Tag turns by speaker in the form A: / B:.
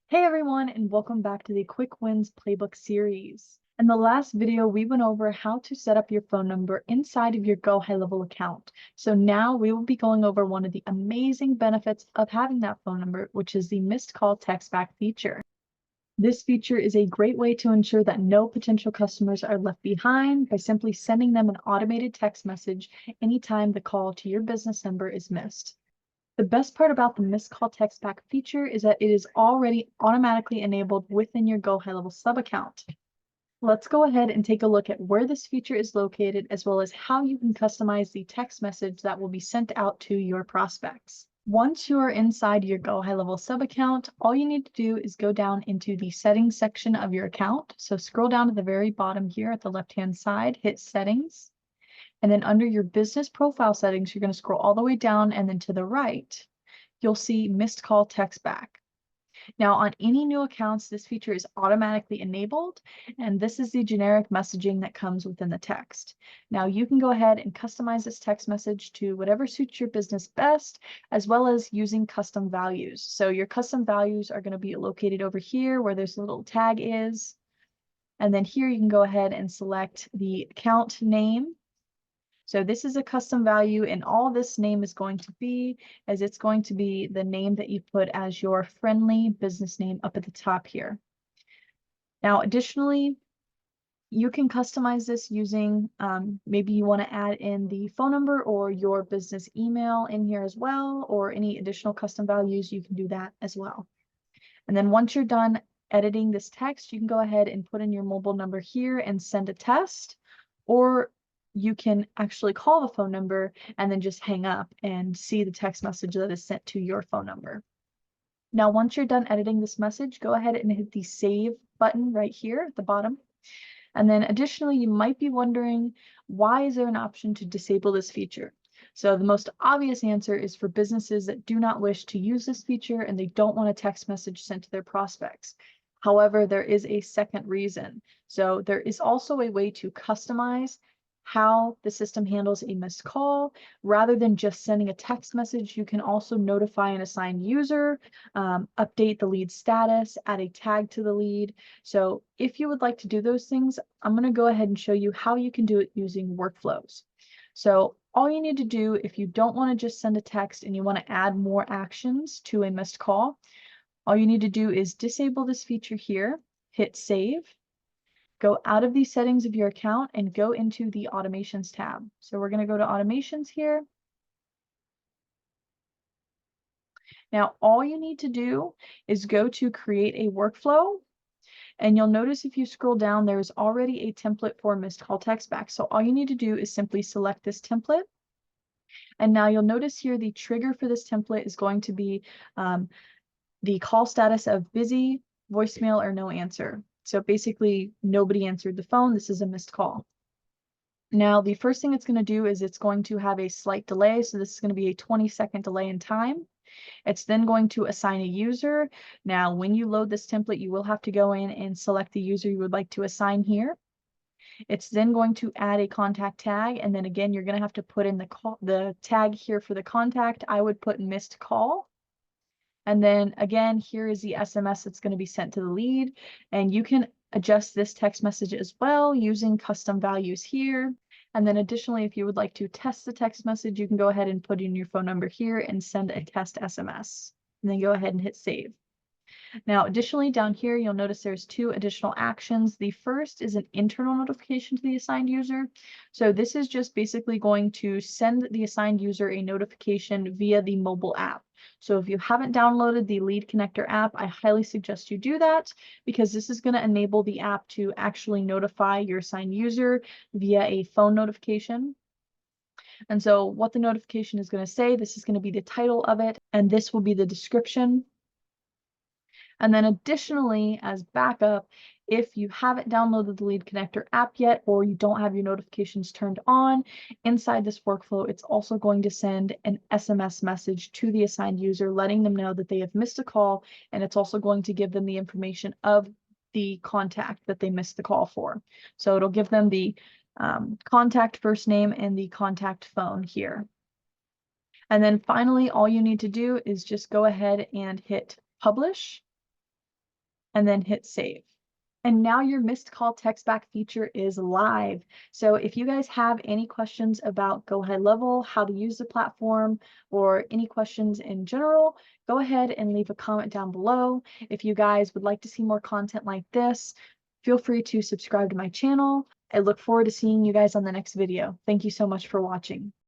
A: Hey everyone, and welcome back to the Quick Wins Playbook series. In the last video, we went over how to set up your phone number inside of your GoHighLevel account. So now we will be going over one of the amazing benefits of having that phone number, which is the missed call text back feature. This feature is a great way to ensure that no potential customers are left behind by simply sending them an automated text message anytime the call to your business number is missed. The best part about the missed call text back feature is that it is already automatically enabled within your GoHighLevel sub account. Let's go ahead and take a look at where this feature is located, as well as how you can customize the text message that will be sent out to your prospects. Once you are inside your GoHighLevel sub account, all you need to do is go down into the settings section of your account. So scroll down to the very bottom here at the left-hand side, hit settings. And then under your business profile settings, you're going to scroll all the way down, and then to the right, you'll see missed call text back. Now, on any new accounts, this feature is automatically enabled, and this is the generic messaging that comes within the text. Now, you can go ahead and customize this text message to whatever suits your business best, as well as using custom values. So your custom values are going to be located over here where this little tag is. And then here you can go ahead and select the account name. So this is a custom value, and all this name is going to be it's going to be the name that you put as your friendly business name up at the top here. Now, additionally, you can customize this using, maybe you want to add in the phone number or your business email in here as well, or any additional custom values, you can do that as well. And then once you're done editing this text, you can go ahead and put in your mobile number here and send a test, or you can actually call the phone number and then just hang up and see the text message that is sent to your phone number. Now, once you're done editing this message, go ahead and hit the save button right here at the bottom. And then additionally, you might be wondering, why is there an option to disable this feature? So the most obvious answer is for businesses that do not wish to use this feature and they don't want a text message sent to their prospects. However, there is a second reason. So there is also a way to customize how the system handles a missed call. Rather than just sending a text message, you can also notify an assigned user, update the lead status, add a tag to the lead. So if you would like to do those things, I'm going to go ahead and show you how you can do it using workflows. So all you need to do, if you don't want to just send a text and you want to add more actions to a missed call, all you need to do is disable this feature here, hit save, go out of the settings of your account and go into the automations tab. So we're going to go to automations here. Now, all you need to do is go to create a workflow. And you'll notice if you scroll down, there's already a template for missed call text back. So all you need to do is simply select this template. And now you'll notice here the trigger for this template is going to be the call status of busy, voicemail, or no answer. So basically, nobody answered the phone. This is a missed call. Now, the first thing it's going to do is it's going to have a slight delay. So this is going to be a 20-second delay in time. It's then going to assign a user. Now, when you load this template, you will have to go in and select the user you would like to assign here. It's then going to add a contact tag. And then again, you're going to have to put in the tag here for the contact. I would put missed call. And then again, here is the SMS that's going to be sent to the lead. And you can adjust this text message as well using custom values here. And then additionally, if you would like to test the text message, you can go ahead and put in your phone number here and send a test SMS. And then go ahead and hit save. Now, additionally, down here, you'll notice there's two additional actions. The first is an internal notification to the assigned user. So this is just basically going to send the assigned user a notification via the mobile app. So if you haven't downloaded the Lead Connector app, I highly suggest you do that, because this is going to enable the app to actually notify your assigned user via a phone notification. And so what the notification is going to say, this is going to be the title of it, and this will be the description. And then additionally, as backup, if you haven't downloaded the Lead Connector app yet, or you don't have your notifications turned on, inside this workflow, it's also going to send an SMS message to the assigned user, letting them know that they have missed a call, and it's also going to give them the information of the contact that they missed the call for. So it'll give them the contact first name and the contact phone here. And then finally, all you need to do is just go ahead and hit publish. and then hit save. And now your missed call text back feature is live. So if you guys have any questions about GoHighLevel, how to use the platform, or any questions in general, go ahead and leave a comment down below. If you guys would like to see more content like this, feel free to subscribe to my channel. I look forward to seeing you guys on the next video. Thank you so much for watching.